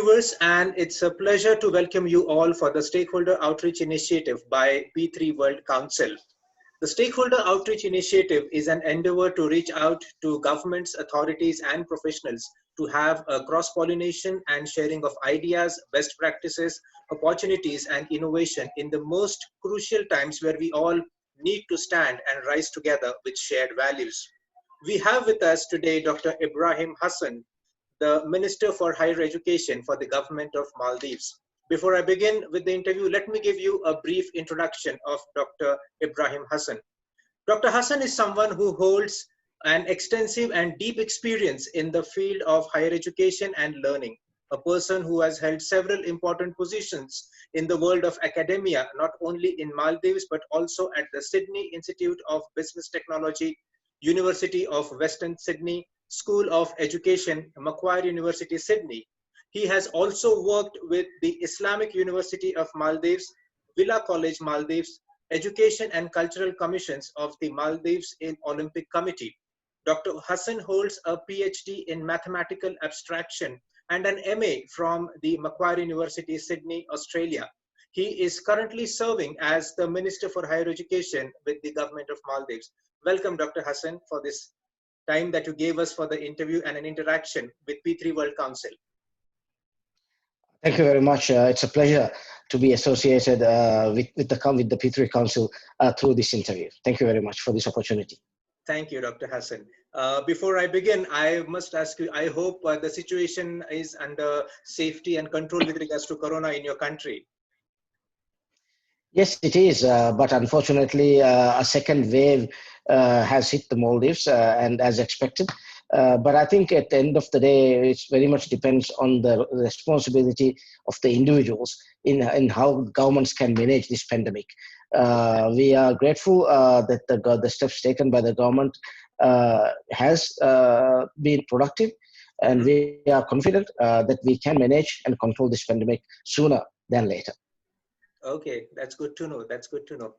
viewers, and it's a pleasure to welcome you all for the Stakeholder Outreach Initiative by P3 World Council. The Stakeholder Outreach Initiative is an endeavor to reach out to governments, authorities, and professionals to have a cross-pollination and sharing of ideas, best practices, opportunities, and innovation in the most crucial times where we all need to stand and rise together with shared values. We have with us today Dr. Ibrahim Hassan, the Minister for Higher Education for the government of Maldives. Before I begin with the interview, let me give you a brief introduction of Dr. Ibrahim Hassan. Dr. Hassan is someone who holds an extensive and deep experience in the field of higher education and learning, a person who has held several important positions in the world of academia, not only in Maldives, but also at the Sydney Institute of Business Technology, University of Western Sydney, School of Education, Macquarie University, Sydney. He has also worked with the Islamic University of Maldives, Villa College, Maldives, Education and Cultural Commissions of the Maldives in Olympic Committee. Dr. Hassan holds a PhD in Mathematical Abstraction and an MA from the Macquarie University, Sydney, Australia. He is currently serving as the Minister for Higher Education with the government of Maldives. Welcome, Dr. Hassan, for this time that you gave us for the interview and an interaction with P3 World Council. Thank you very much. It's a pleasure to be associated with the P3 Council through this interview. Thank you very much for this opportunity. Thank you, Dr. Hassan. Before I begin, I must ask you, I hope the situation is under safety and control with regards to Corona in your country. Yes, it is, but unfortunately, a second wave has hit the Maldives, and as expected. But I think at the end of the day, it very much depends on the responsibility of the individuals in how governments can manage this pandemic. We are grateful that the steps taken by the government has been productive, and we are confident that we can manage and control this pandemic sooner than later. Okay, that's good to know. That's good to know.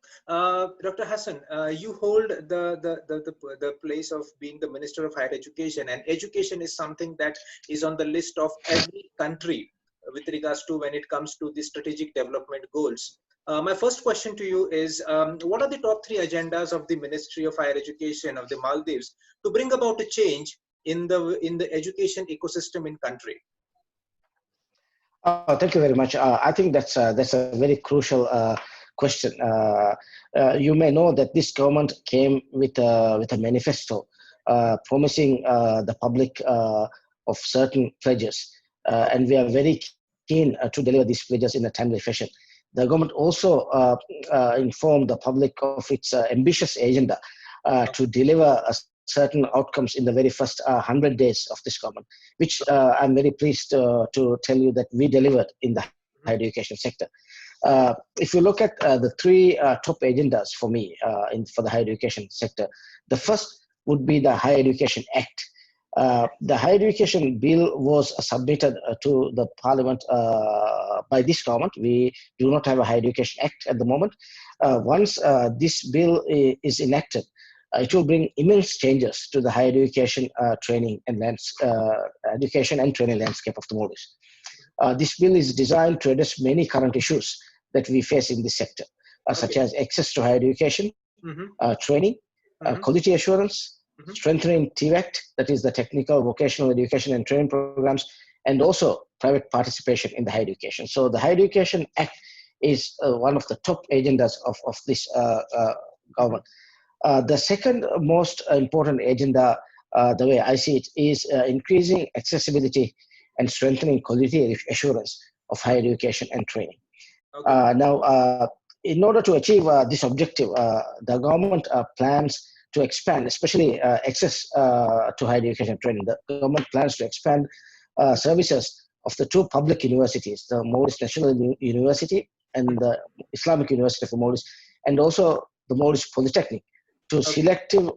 Dr. Hassan, you hold the place of being the Minister of Higher Education, and education is something that is on the list of every country with regards to when it comes to the strategic development goals. My first question to you is, what are the top 3 agendas of the Ministry of Higher Education of the Maldives to bring about a change in the education ecosystem in country? Thank you very much. I think that's a very crucial question. You may know that this government came with a manifesto promising the public of certain pledges, and we are very keen to deliver these pledges in a timely fashion. The government also informed the public of its ambitious agenda to deliver certain outcomes in the very first 100 days of this government, which I'm very pleased to tell you that we delivered in the higher education sector. If you look at the 3 top agendas for me for the higher education sector, the first would be the Higher Education Act. The Higher Education Bill was submitted to the Parliament by this government. We do not have a Higher Education Act at the moment. Once this bill is enacted, it will bring immense changes to the higher education, training and education and training landscape of the Maldives. This bill is designed to address many current issues that we face in this sector, such as access to higher education, training, quality assurance, strengthening TVACT, that is the Technical, Vocational Education and Training Programs, and also private participation in the higher education. So the Higher Education Act is one of the top agendas of this government. The second most important agenda, the way I see it, is increasing accessibility and strengthening quality assurance of higher education and training. Okay. Now, in order to achieve this objective, the government plans to expand, especially access to higher education and training. The government plans to expand services of the 2 public universities, the Maldives National University and the Islamic University of the Maldives, and also the Maldives Polytechnic, to selective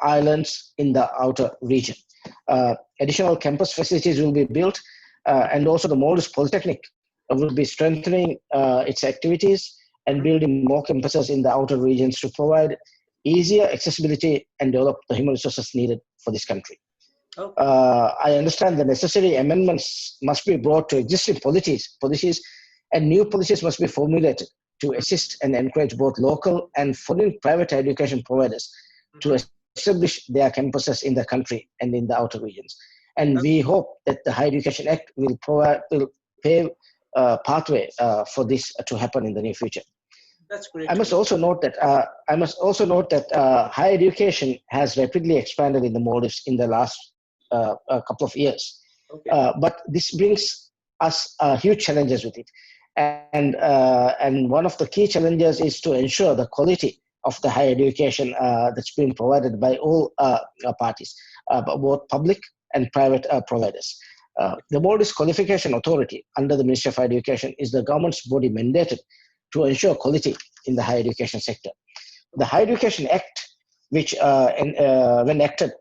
islands in the outer region. Additional campus facilities will be built, and also the Maldives Polytechnic will be strengthening its activities and building more campuses in the outer regions to provide easier accessibility and develop the human resources needed for this country. Okay. I understand the necessary amendments must be brought to existing policies, and new policies must be formulated to assist and encourage both local and foreign private education providers to establish their campuses in the country and in the outer regions. And we hope that the Higher Education Act will pave a pathway for this to happen in the near future. That's great I to must know. also note that higher education has rapidly expanded in the Maldives in the last couple of years. Okay. But this brings us huge challenges with it, and one of the key challenges is to ensure the quality of the higher education that's being provided by all parties, both public and private providers. The Maldives Qualification Authority under the Ministry of Higher Education is the government's body mandated to ensure quality in the higher education sector. The Higher Education Act, which when acted,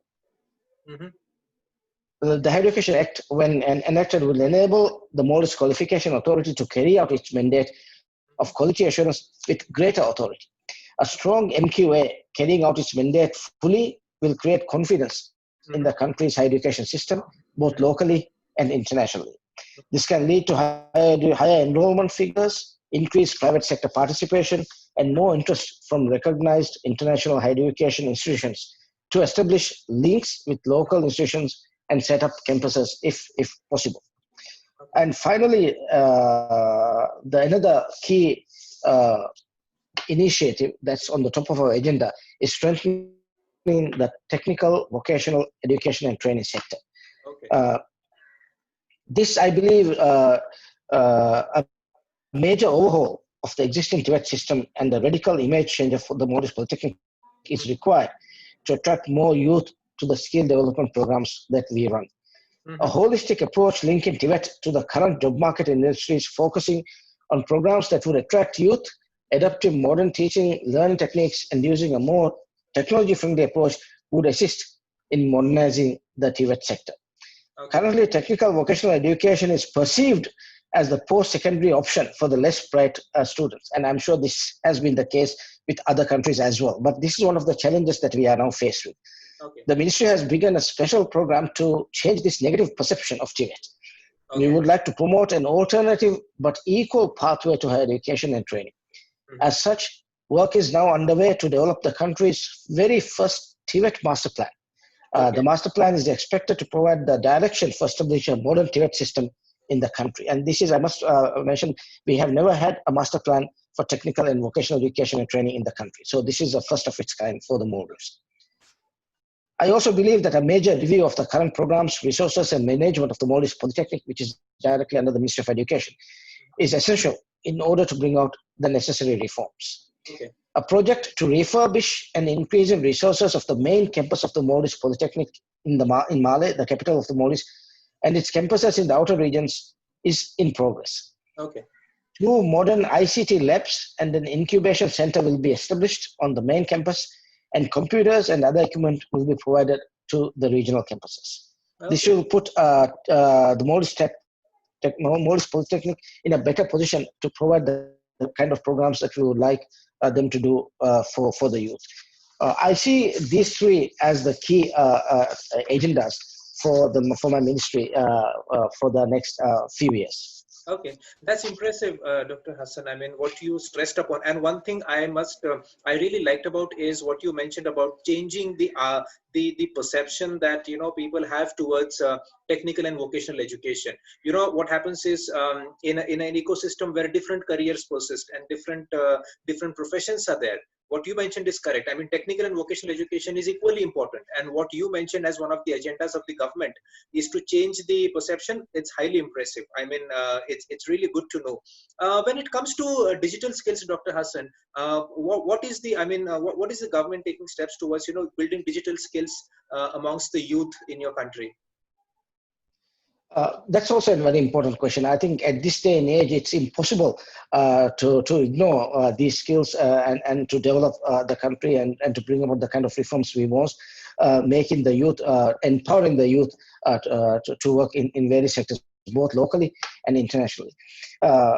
Mm-hmm. the Higher Education Act, when enacted, will enable the Maldives Qualification Authority to carry out its mandate of quality assurance with greater authority. A strong MQA carrying out its mandate fully will create confidence in the Mm-hmm. country's higher education system, both Mm-hmm. locally and internationally. This can lead to higher enrollment figures, increased private sector participation, and more interest from recognized international higher education institutions to establish links with local institutions and set up campuses if possible. And finally, another key initiative that's on the top of our agenda is strengthening the technical, vocational, education, and training sector. Okay. Uh, this, I believe, a major overhaul of the existing TVET system and the radical image change of the Maldives Polytechnic is required to attract more youth to the skill development programs that we run. A Mm-hmm. holistic approach linking TVET to the current job market industries, focusing on programs that would attract youth, adapting modern teaching, learning techniques, and using a more technology-friendly approach would assist in modernizing the TVET sector. Okay. Currently, technical vocational education is perceived as the post-secondary option for the less bright students. And I'm sure this has been the case with other countries as well. But this is one of the challenges that we are now faced with. Okay. The ministry has begun a special program to change this negative perception of TVET. We Okay. would like to promote an alternative but equal pathway to higher education and training. Mm-hmm. As such, work is now underway to develop the country's very first TVET master plan. The Okay. master plan is expected to provide the direction for establishing a modern TVET system in the country. And this is, I must mention, we have never had a master plan for technical and vocational education and training in the country. So this is the first of its kind for the Maldives. I also believe that a major review of the current programs, resources, and management of the Maldives Polytechnic, which is directly under the Ministry of Education, is essential in order to bring out the necessary reforms. Okay. A project to refurbish and increase in resources of the main campus of the Maldives Polytechnic in Male, the capital of the Maldives, and its campuses in the outer regions is in progress. Okay. 2 modern ICT labs and an incubation center will be established on the main campus, and computers and other equipment will be provided to the regional campuses. This Okay. will put the Maldives Polytechnic in a better position to provide the kind of programs that we would like them to do for the youth. I see these three as the key agendas for my ministry for the next few years. Okay, that's impressive, Dr. Hassan. I mean, what you stressed upon, and one thing I really liked about is what you mentioned about changing the perception that people have towards technical and vocational education. What happens is in an ecosystem where different careers persist and different professions are there. What you mentioned is correct. I mean, technical and vocational education is equally important, and what you mentioned as one of the agendas of the government is to change the perception. It's highly impressive. I mean, it's really good to know. When it comes to digital skills, Dr. Hassan, what is the what is the government taking steps towards building digital skills amongst the youth in your country? That's also a very important question. I think at this day and age, it's impossible to ignore these skills and to develop the country and to bring about the kind of reforms we want, making the youth, empowering the youth to work in various sectors, both locally and internationally. Uh,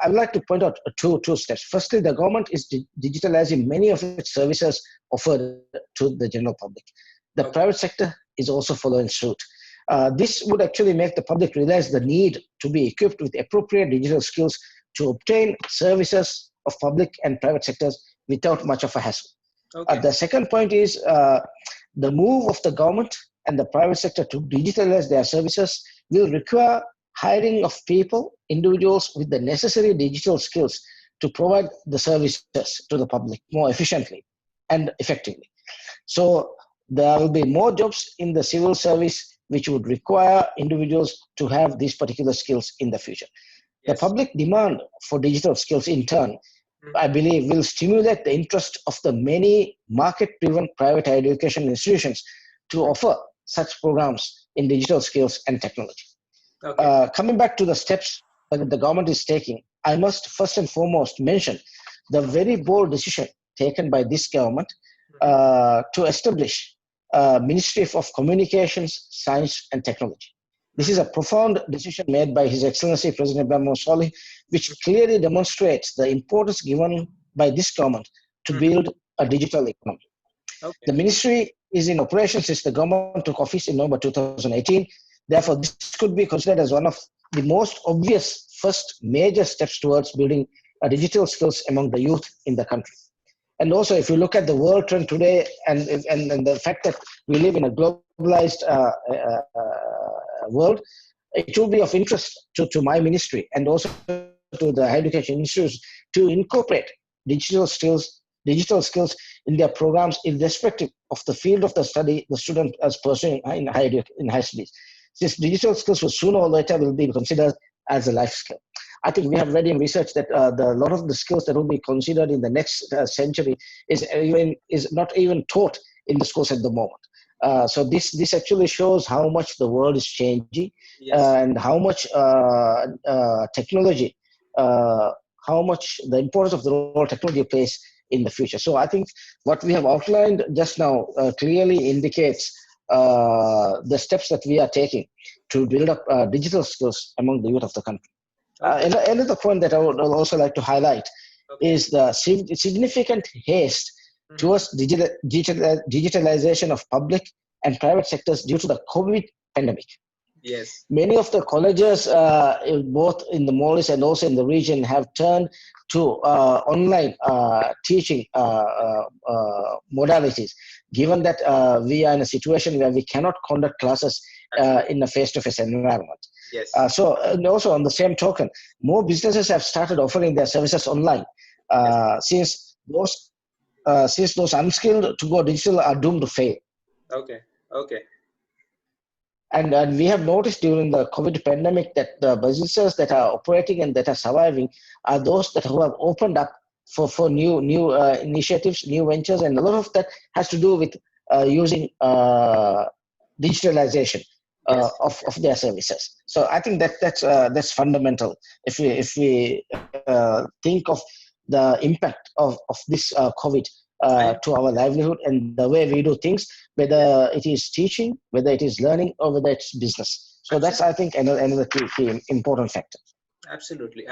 I would like to point out two steps. Firstly, the government is digitalizing many of its services offered to the general public. The The private sector is also following suit. This would actually make the public realize the need to be equipped with appropriate digital skills to obtain services of public and private sectors without much of a hassle. Okay. The second point is the move of the government and the private sector to digitalize their services will require hiring of people, individuals with the necessary digital skills to provide the services to the public more efficiently and effectively. So there will be more jobs in the civil service which would require individuals to have these particular skills in the future. The Yes. public demand for digital skills in turn, I believe, will stimulate the interest of the many market-driven private higher education institutions to offer such programs in digital skills and technology. Okay. Coming back to the steps that the government is taking, I must first and foremost mention the very bold decision taken by this government to establish a Ministry of Communications, Science and Technology. This is a profound decision made by His Excellency President Ibrahim Hassan, which clearly demonstrates the importance given by this government to build a digital economy. Okay. The ministry is in operation since the government took office in November 2018. Therefore, this could be considered as one of the most obvious first major steps towards building a digital skills among the youth in the country. And also, if you look at the world trend today and the fact that we live in a globalized world, it will be of interest to my ministry and also to the higher education institutes to incorporate digital skills in their programs, irrespective of the field of the study the student is pursuing in high studies. Since digital skills will sooner or later will be considered as a life skill. I think we have read in research that a lot of the skills that will be considered in the next century is not even taught in the schools at the moment. So this actually shows how much the world is changing. Yes. And how much technology, how much the importance of the role technology plays in the future. So I think what we have outlined just now clearly indicates the steps that we are taking to build up digital skills among the youth of the country. Okay. Another point that I would also like to highlight is the significant haste towards digitalization of public and private sectors due to the COVID pandemic. Yes. Many of the colleges, both in the Maldives and also in the region, have turned to online teaching modalities, given that we are in a situation where we cannot conduct classes in a face-to-face environment. Yes. And also on the same token, more businesses have started offering their services online, since those unskilled to go digital are doomed to fail. Okay. Okay. And we have noticed during the COVID pandemic that the businesses that are operating and that are surviving are those that who have opened up for new initiatives, new ventures, and a lot of that has to do with using digitalization of their services. So I think that's fundamental. If we think of the impact of this COVID to our livelihood and the way we do things, whether it is teaching, whether it is learning, or whether it's business. So that's, I think, another key important factor. Absolutely.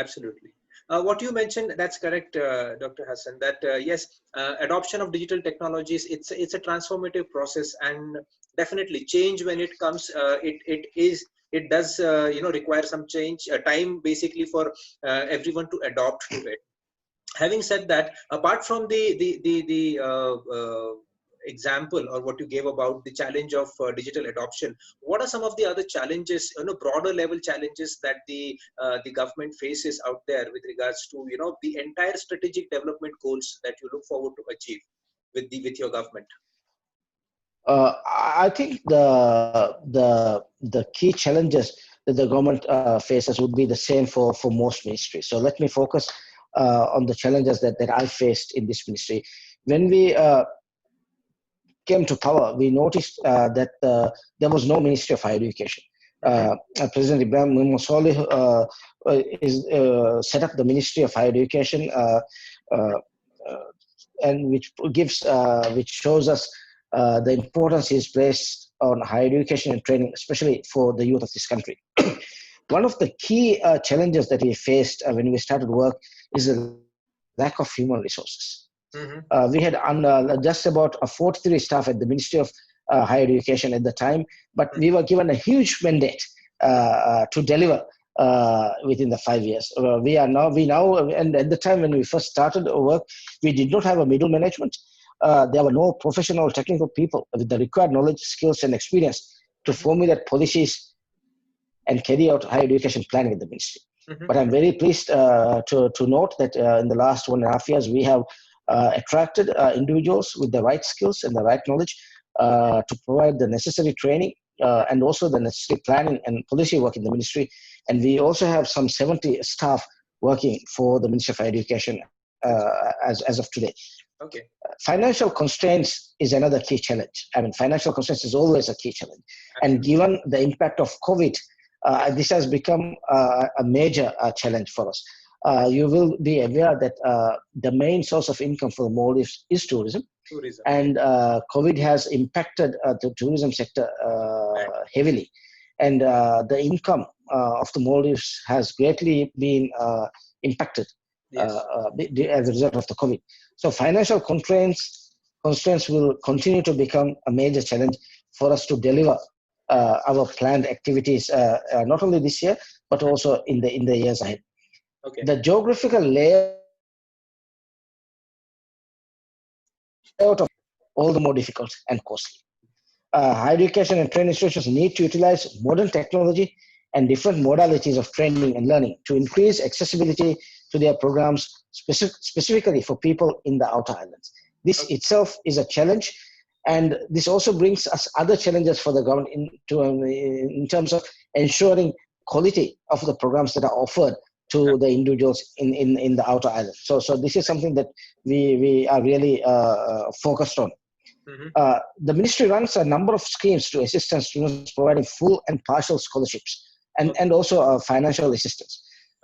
What you mentioned, that's correct, Dr. Hassan, that yes, adoption of digital technologies, it's a transformative process, and definitely change when it comes, it does require some change, time basically for everyone to adopt to it. Having said that, apart from the example or what you gave about the challenge of digital adoption, what are some of the other challenges, broader level challenges that the government faces out there with regards to the entire strategic development goals that you look forward to achieve with your government? I think the key challenges that the government faces would be the same for most ministries. So let me focus on the challenges that I faced in this ministry. When we came to power, we noticed that there was no Ministry of Higher Education. President Ibrahim Hassan set up the Ministry of Higher Education, and which shows us the importance is placed on higher education and training, especially for the youth of this country. One of the key challenges that we faced when we started work is the lack of human resources. We had just about 43 staff at the Ministry of higher education at the time, but we were given a huge mandate to deliver within the 5 years. We now, and at the time when we first started our work, we did not have a middle management. There were no professional technical people with the required knowledge, skills, and experience to formulate policies and carry out higher education planning in the ministry. But I'm very pleased to note that in the last 1.5 years, we have attracted individuals with the right skills and the right knowledge to provide the necessary training and also the necessary planning and policy work in the ministry. And we also have some 70 staff working for the Ministry of Higher Education as of today. Okay. Financial constraints is another key challenge. I mean, financial constraints is always a key challenge. Absolutely. And given the impact of COVID, this has become a major challenge for us. You will be aware that the main source of income for the Maldives is tourism. And COVID has impacted the tourism sector heavily. And the income of the Maldives has greatly been impacted as a result of the COVID. So financial constraints will continue to become a major challenge for us to deliver our planned activities, not only this year, but also in the years ahead. Okay. The geographical layout of all the more difficult and costly. Higher education and training institutions need to utilize modern technology and different modalities of training and learning to increase accessibility to their programs, specifically for people in the outer islands. This itself is a challenge, and this also brings us other challenges for the government in terms of ensuring quality of the programs that are offered to the individuals in the outer islands. So this is something that we are really focused on. The ministry runs a number of schemes to assist students providing full and partial scholarships and also financial assistance.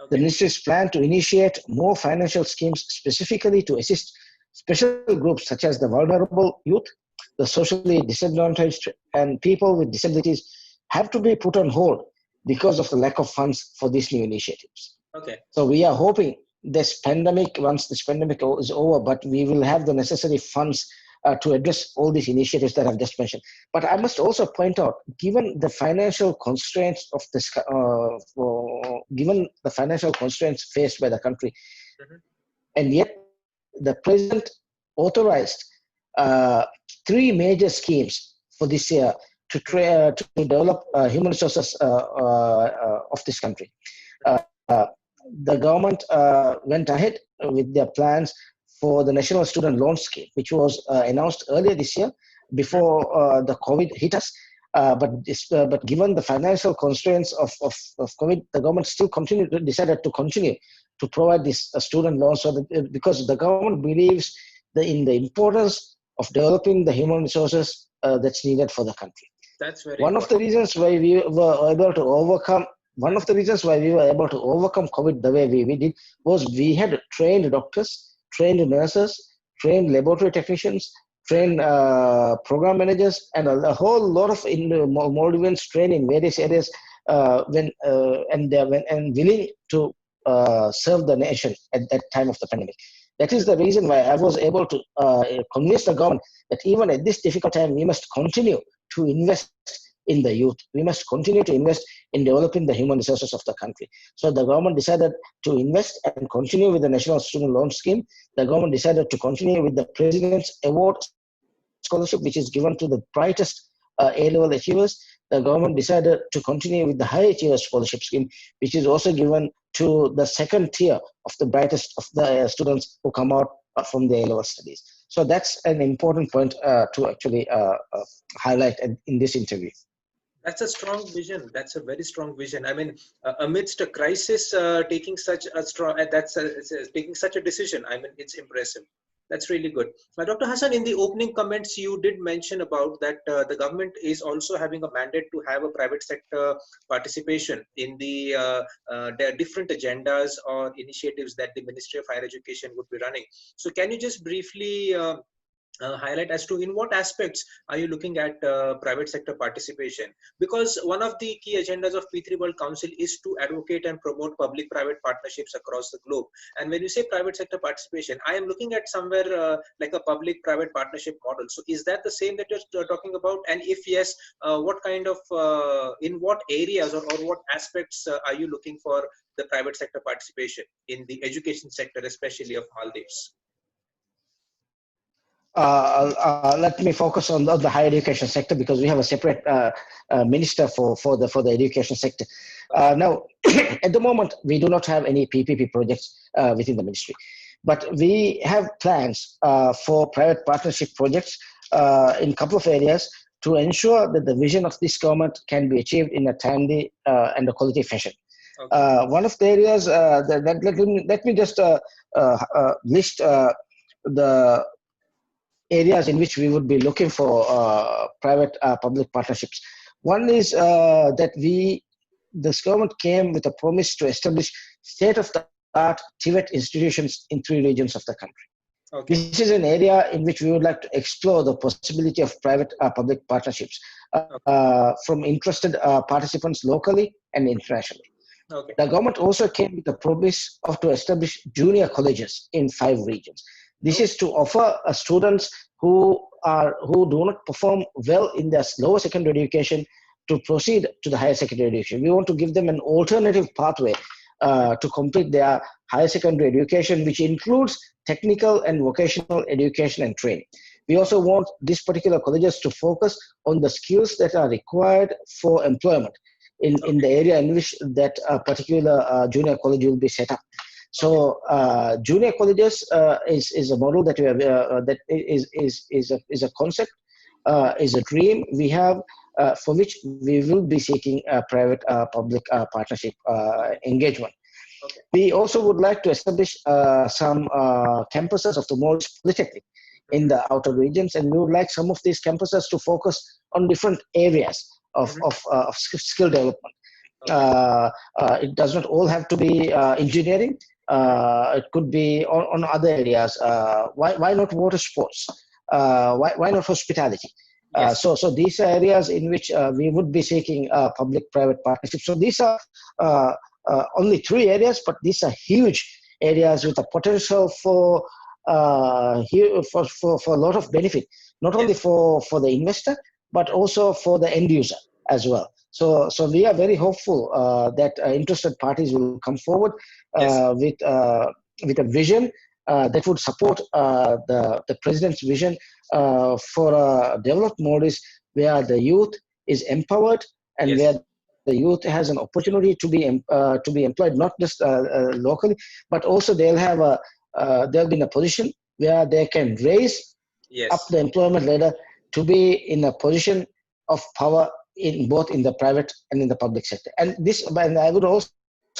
The ministry's plan to initiate more financial schemes specifically to assist special groups such as the vulnerable youth, the socially disadvantaged, and people with disabilities have to be put on hold because of the lack of funds for these new initiatives. Okay. So we are hoping once this pandemic is over, but we will have the necessary funds to address all these initiatives that I've just mentioned. But I must also point out, given the financial constraints of this, given the financial constraints faced by the country, and yet the president authorized 3 major schemes for this year to develop human resources of this country. The government went ahead with their plans for the National Student Loan Scheme, which was announced earlier this year before the COVID hit us. But given the financial constraints of COVID, the government still decided to continue to provide this student loan, because the government believes in the importance of developing the human resources that's needed for the country. That's very One of the reasons why we were able to overcome COVID the way we did was we had trained doctors, trained nurses, trained laboratory technicians, trained program managers, and a whole lot of Maldivians trained in various areas and willing to serve the nation at that time of the pandemic. That is the reason why I was able to convince the government that even at this difficult time, we must continue to invest in the youth. We must continue to invest in developing the human resources of the country. So the government decided to invest and continue with the National Student Loan Scheme. The government decided to continue with the President's Award Scholarship, which is given to the brightest A-level achievers. The government decided to continue with the High Achievers Scholarship Scheme, which is also given to the second tier of the brightest of the students who come out from the A-level studies. So that's an important point to actually highlight in this interview. That's a strong vision. That's a very strong vision. I mean, amidst a crisis, taking such a decision. I mean, it's impressive. That's really good. Now, Dr. Hassan, in the opening comments, you did mention about that the government is also having a mandate to have a private sector participation in the different agendas or initiatives that the Ministry of Higher Education would be running. So can you just briefly highlight as to in what aspects are you looking at private sector participation, because one of the key agendas of P3 World Council is to advocate and promote public private partnerships across the globe. And when you say private sector participation, I am looking at somewhere like a public private partnership model. So is that the same that you're talking about, and if yes, what kind of in what areas or what aspects are you looking for the private sector participation in the education sector, especially of Maldives? Let me focus on the higher education sector, because we have a separate minister for the education sector. Now, at the moment, we do not have any PPP projects within the ministry, but we have plans for private partnership projects in a couple of areas to ensure that the vision of this government can be achieved in a timely and a quality fashion. Okay. One of the areas let me just list the areas in which we would be looking for private public partnerships. One is that this government came with a promise to establish state-of-the-art TVET institutions in 3 regions of the country. Okay. This is an area in which we would like to explore the possibility of private public partnerships from interested participants locally and internationally. Okay. The government also came with the promise of to establish junior colleges in 5 regions. This is to offer students who do not perform well in their lower secondary education to proceed to the higher secondary education. We want to give them an alternative pathway to complete their higher secondary education, which includes technical and vocational education and training. We also want these particular colleges to focus on the skills that are required for employment in the area in which that particular junior college will be set up. So junior colleges is a model that we have that is a concept, is a dream we have for which we will be seeking private public partnership engagement. Okay. We also would like to establish some campuses of the Maldives Polytechnic in the outer regions, and we would like some of these campuses to focus on different areas of skill development. Okay. It does not all have to be engineering. It could be on other areas. Why not water sports? Why not hospitality? Yes. So these are areas in which we would be seeking public-private partnerships. So these are only 3 areas, but these are huge areas with a potential for a lot of benefit, not only for the investor, but also for the end user as well. So we are very hopeful that interested parties will come forward with a vision that would support the president's vision for a developed Maldives where the youth is empowered and where the youth has an opportunity to be employed not just locally, but also they'll be in a position where they can raise up the employment ladder to be in a position of power in both in the private and in the public sector. And I would also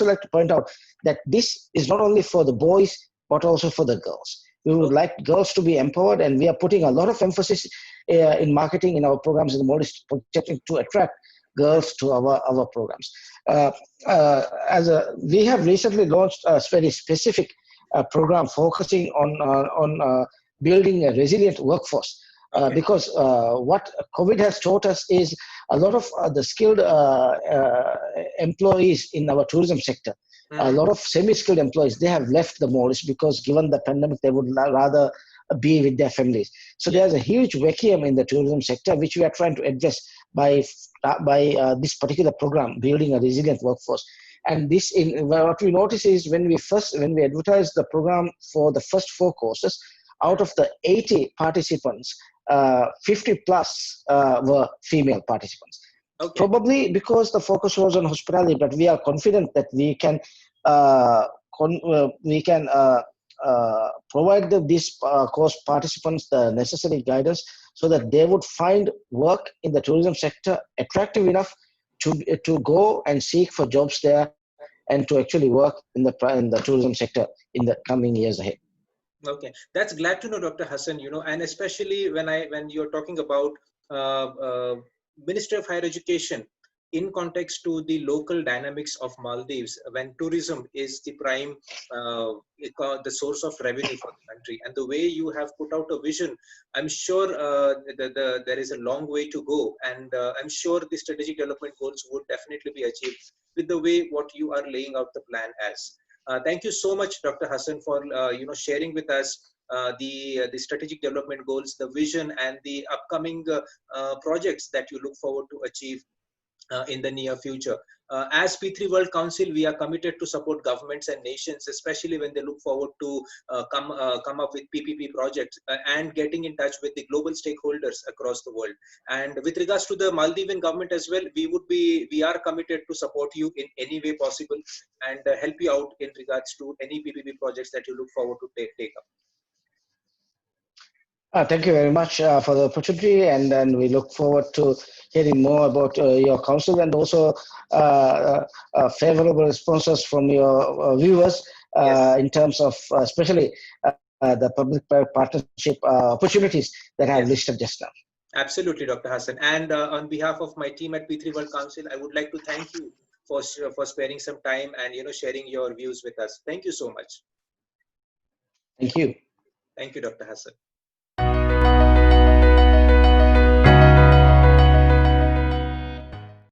like to point out that this is not only for the boys but also for the girls. We would like girls to be empowered, and we are putting a lot of emphasis in marketing in our programs in the Maldives to attract girls to our programs. We have recently launched a very specific program focusing on building a resilient workforce. Because what COVID has taught us is a lot of the skilled employees in our tourism sector, a lot of semi-skilled employees, they have left the Maldives because given the pandemic, they would rather be with their families. So there's a huge vacuum in the tourism sector, which we are trying to address by this particular program, building a resilient workforce. And what we notice is when we advertised the program for the first 4 courses, out of the 80 participants, 50 plus were female participants. Okay. Probably because the focus was on hospitality, but we are confident that we can provide these course participants the necessary guidance so that they would find work in the tourism sector attractive enough to go and seek for jobs there and to actually work in the tourism sector in the coming years ahead. Okay, that's glad to know, Dr. Hassan. And especially when you're talking about Ministry of Higher Education in context to the local dynamics of Maldives, when tourism is the prime, the source of revenue for the country, and the way you have put out a vision, I'm sure there is a long way to go, and I'm sure the strategic development goals would definitely be achieved with the way what you are laying out the plan as. Thank you so much, Dr. Hassan, for sharing with us the strategic development goals, the vision, and the upcoming projects that you look forward to achieve in the near future. As P3 World Council, we are committed to support governments and nations, especially when they look forward to come up with PPP projects and getting in touch with the global stakeholders across the world. And with regards to the Maldivian government as well, we are committed to support you in any way possible and help you out in regards to any PPP projects that you look forward to take up. Thank you very much for the opportunity, and then we look forward to hearing more about your council and also favorable responses from your viewers Yes. in terms of especially the public-private partnership opportunities that I have Yes. listed just now. Absolutely, Dr. Hassan. And on behalf of my team at P3 World Council, I would like to thank you for sparing some time and sharing your views with us. Thank you so much. Thank you. Thank you, Dr. Hassan.